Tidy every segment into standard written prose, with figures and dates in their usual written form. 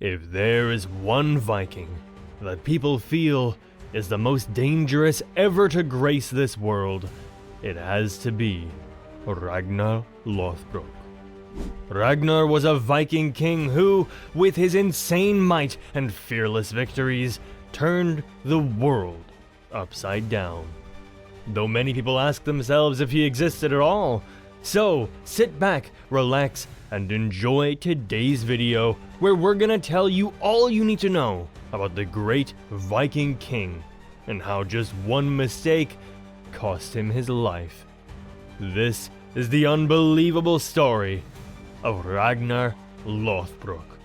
If there is one Viking that people feel is the most dangerous ever to grace this world, it has to be Ragnar Lodbrok. Ragnar was a Viking king who, with his insane might and fearless victories, turned the world upside down. Though many people ask themselves if he existed at all. So, sit back, relax, and enjoy today's video, where we're gonna tell you all you need to know about the great Viking king, and how just one mistake cost him his life. This is the unbelievable story of Ragnar Lodbrok.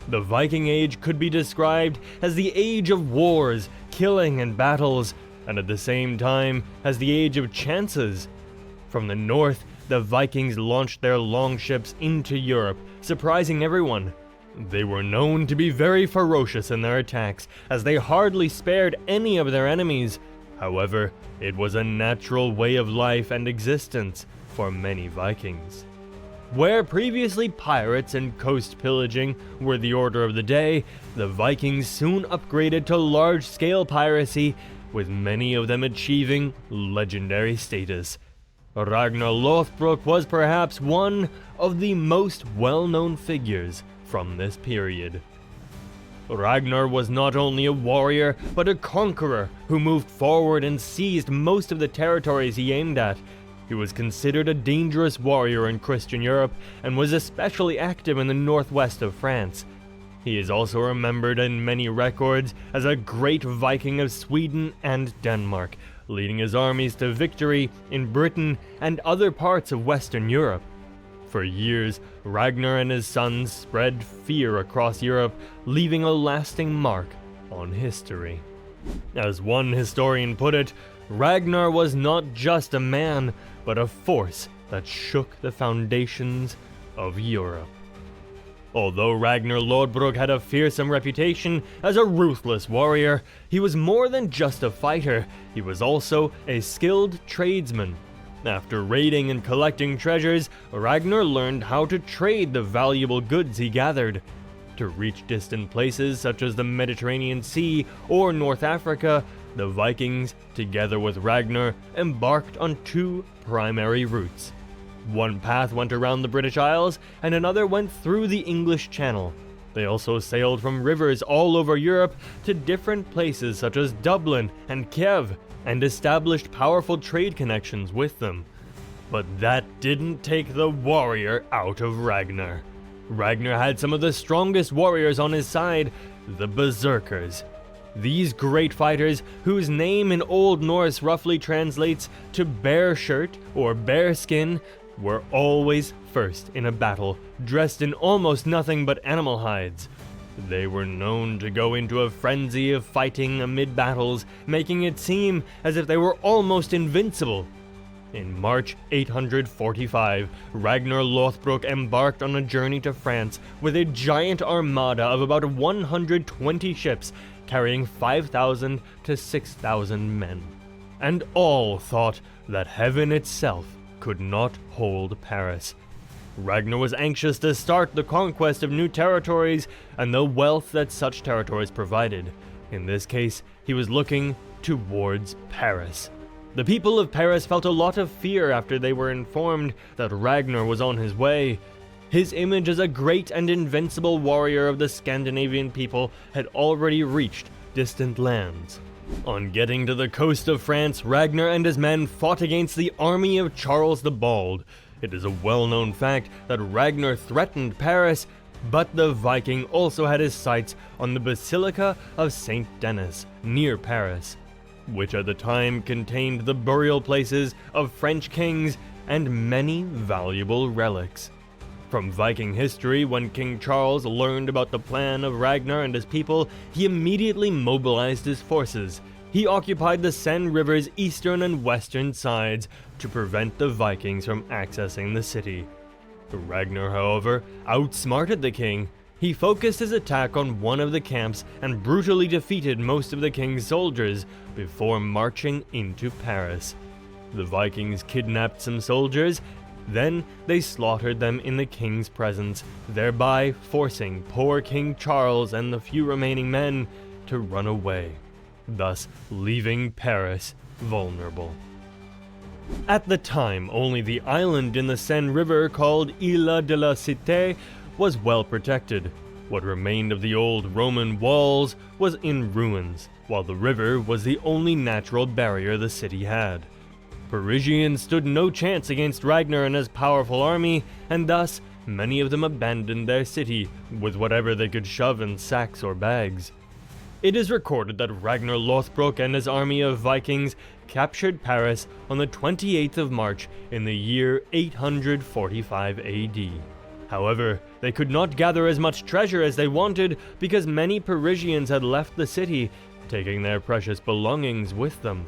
The Viking Age could be described as the age of wars, killing, and battles, and at the same time as the age of chances. From the north, the Vikings launched their longships into Europe, surprising everyone. They were known to be very ferocious in their attacks, as they hardly spared any of their enemies. However, it was a natural way of life and existence for many Vikings. Where previously pirates and coast pillaging were the order of the day, the Vikings soon upgraded to large-scale piracy, with many of them achieving legendary status. Ragnar Lodbrok was perhaps one of the most well-known figures from this period. Ragnar was not only a warrior, but a conqueror who moved forward and seized most of the territories he aimed at. He was considered a dangerous warrior in Christian Europe, and was especially active in the northwest of France. He is also remembered in many records as a great Viking of Sweden and Denmark, leading his armies to victory in Britain and other parts of Western Europe. For years, Ragnar and his sons spread fear across Europe, leaving a lasting mark on history. As one historian put it, Ragnar was not just a man, but a force that shook the foundations of Europe. Although Ragnar Lodbrok had a fearsome reputation as a ruthless warrior, he was more than just a fighter. He was also a skilled tradesman. After raiding and collecting treasures, Ragnar learned how to trade the valuable goods he gathered. To reach distant places such as the Mediterranean Sea or North Africa, the Vikings, together with Ragnar, embarked on two primary routes. One path went around the British Isles, and another went through the English Channel. They also sailed from rivers all over Europe to different places such as Dublin and Kiev, and established powerful trade connections with them. But that didn't take the warrior out of Ragnar. Ragnar had some of the strongest warriors on his side, the Berserkers. These great fighters, whose name in Old Norse roughly translates to bear shirt or bear skin, were always first in a battle, dressed in almost nothing but animal hides. They were known to go into a frenzy of fighting amid battles, making it seem as if they were almost invincible. In March 845, Ragnar Lodbrok embarked on a journey to France with a giant armada of about 120 ships, carrying 5,000 to 6,000 men. And all thought that heaven itself could not hold Paris. Ragnar was anxious to start the conquest of new territories and the wealth that such territories provided. In this case, he was looking towards Paris. The people of Paris felt a lot of fear after they were informed that Ragnar was on his way. His image as a great and invincible warrior of the Scandinavian people had already reached distant lands. On getting to the coast of France, Ragnar and his men fought against the army of Charles the Bald. It is a well-known fact that Ragnar threatened Paris, but the Viking also had his sights on the Basilica of Saint Denis, near Paris, which at the time contained the burial places of French kings and many valuable relics. From Viking history, when King Charles learned about the plan of Ragnar and his people, he immediately mobilized his forces. He occupied the Seine River's eastern and western sides to prevent the Vikings from accessing the city. Ragnar, however, outsmarted the king. He focused his attack on one of the camps and brutally defeated most of the king's soldiers before marching into Paris. The Vikings kidnapped some soldiers. Then they slaughtered them in the king's presence, thereby forcing poor King Charles and the few remaining men to run away, thus leaving Paris vulnerable. At the time, only the island in the Seine River called Île de la Cité was well protected. What remained of the old Roman walls was in ruins, while the river was the only natural barrier the city had. Parisians stood no chance against Ragnar and his powerful army, and thus many of them abandoned their city with whatever they could shove in sacks or bags. It is recorded that Ragnar Lodbrok and his army of Vikings captured Paris on the 28th of March in the year 845 AD. However, they could not gather as much treasure as they wanted because many Parisians had left the city, taking their precious belongings with them.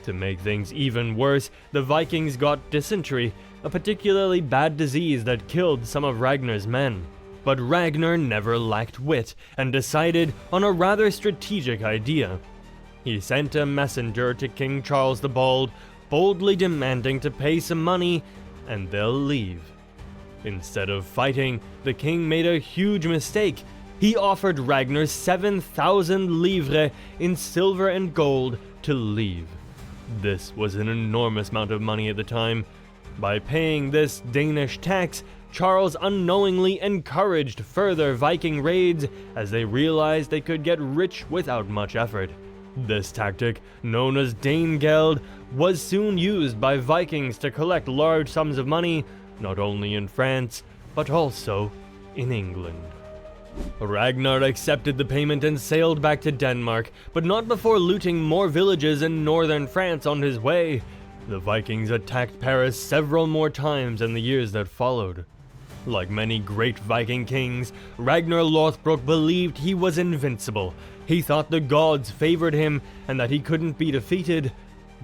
To make things even worse, the Vikings got dysentery, a particularly bad disease that killed some of Ragnar's men. But Ragnar never lacked wit and decided on a rather strategic idea. He sent a messenger to King Charles the Bald, boldly demanding to pay some money and they'll leave. Instead of fighting, the king made a huge mistake. He offered Ragnar 7,000 livres in silver and gold to leave. This was an enormous amount of money at the time. By paying this Danish tax, Charles unknowingly encouraged further Viking raids as they realized they could get rich without much effort. This tactic, known as Danegeld, was soon used by Vikings to collect large sums of money, not only in France, but also in England. Ragnar accepted the payment and sailed back to Denmark, but not before looting more villages in northern France on his way. The Vikings attacked Paris several more times in the years that followed. Like many great Viking kings, Ragnar Lodbrok believed he was invincible. He thought the gods favored him and that he couldn't be defeated,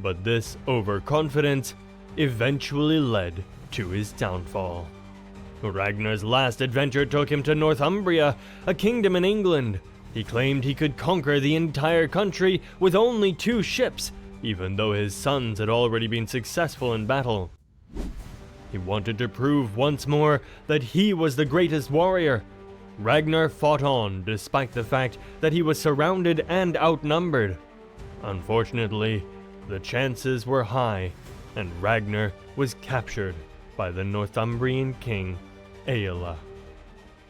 but this overconfidence eventually led to his downfall. Ragnar's last adventure took him to Northumbria, a kingdom in England. He claimed he could conquer the entire country with only 2 ships, even though his sons had already been successful in battle. He wanted to prove once more that he was the greatest warrior. Ragnar fought on despite the fact that he was surrounded and outnumbered. Unfortunately, the chances were high, and Ragnar was captured by the Northumbrian king, Eola.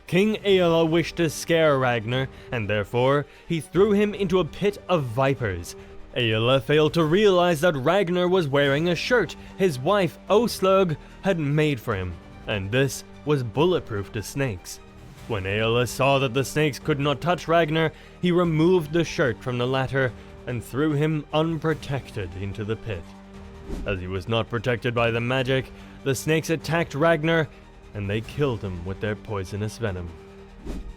King Eola wished to scare Ragnar, and therefore he threw him into a pit of vipers. Eola failed to realize that Ragnar was wearing a shirt his wife, Oslug, had made for him, and this was bulletproof to snakes. When Eola saw that the snakes could not touch Ragnar, he removed the shirt from the latter and threw him unprotected into the pit. As he was not protected by the magic, the snakes attacked Ragnar, and they killed him with their poisonous venom.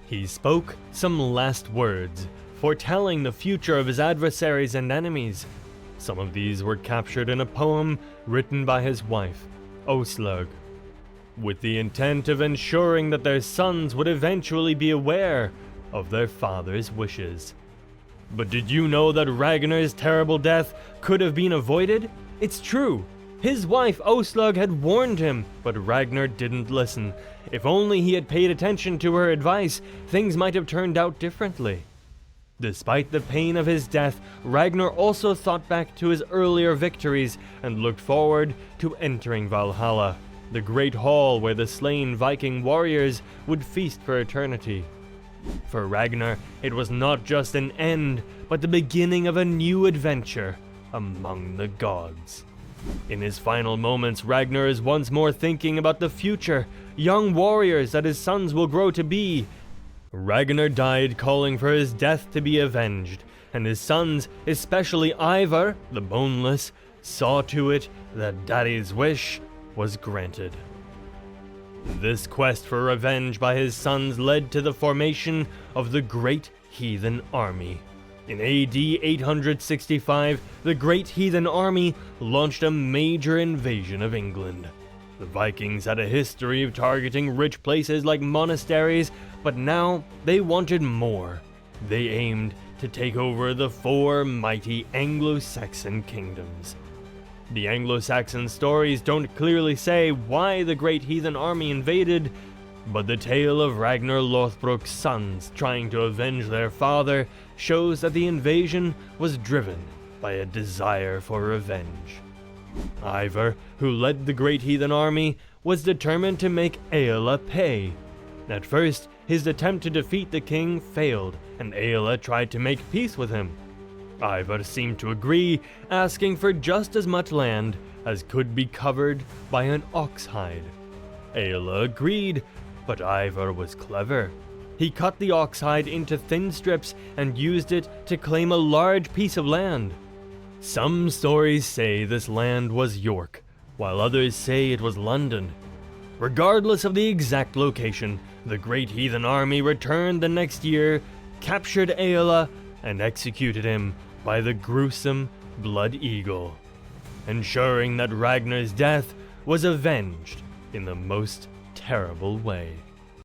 He spoke some last words, foretelling the future of his adversaries and enemies. Some of these were captured in a poem written by his wife, Oslug, with the intent of ensuring that their sons would eventually be aware of their father's wishes. But did you know that Ragnar's terrible death could have been avoided? It's true. His wife Oslug had warned him, but Ragnar didn't listen. If only he had paid attention to her advice, things might have turned out differently. Despite the pain of his death, Ragnar also thought back to his earlier victories and looked forward to entering Valhalla, the great hall where the slain Viking warriors would feast for eternity. For Ragnar, it was not just an end, but the beginning of a new adventure among the gods. In his final moments, Ragnar is once more thinking about the future, young warriors that his sons will grow to be. Ragnar died calling for his death to be avenged, and his sons, especially Ivar, the Boneless, saw to it that Daddy's wish was granted. This quest for revenge by his sons led to the formation of the Great Heathen Army. In AD 865, the Great Heathen Army launched a major invasion of England. The Vikings had a history of targeting rich places like monasteries, but now they wanted more. They aimed to take over the 4 mighty Anglo-Saxon kingdoms. The Anglo-Saxon stories don't clearly say why the great heathen army invaded, but the tale of Ragnar Lothbrok's sons trying to avenge their father shows that the invasion was driven by a desire for revenge. Ivar, who led the great heathen army, was determined to make Eola pay. At first, his attempt to defeat the king failed, and Eola tried to make peace with him. Ivar seemed to agree, asking for just as much land as could be covered by an ox hide. Eola agreed, but Ivar was clever. He cut the ox hide into thin strips and used it to claim a large piece of land. Some stories say this land was York, while others say it was London. Regardless of the exact location, the great heathen army returned the next year, captured Eola, and executed him by the gruesome Blood Eagle, ensuring that Ragnar's death was avenged in the most terrible way.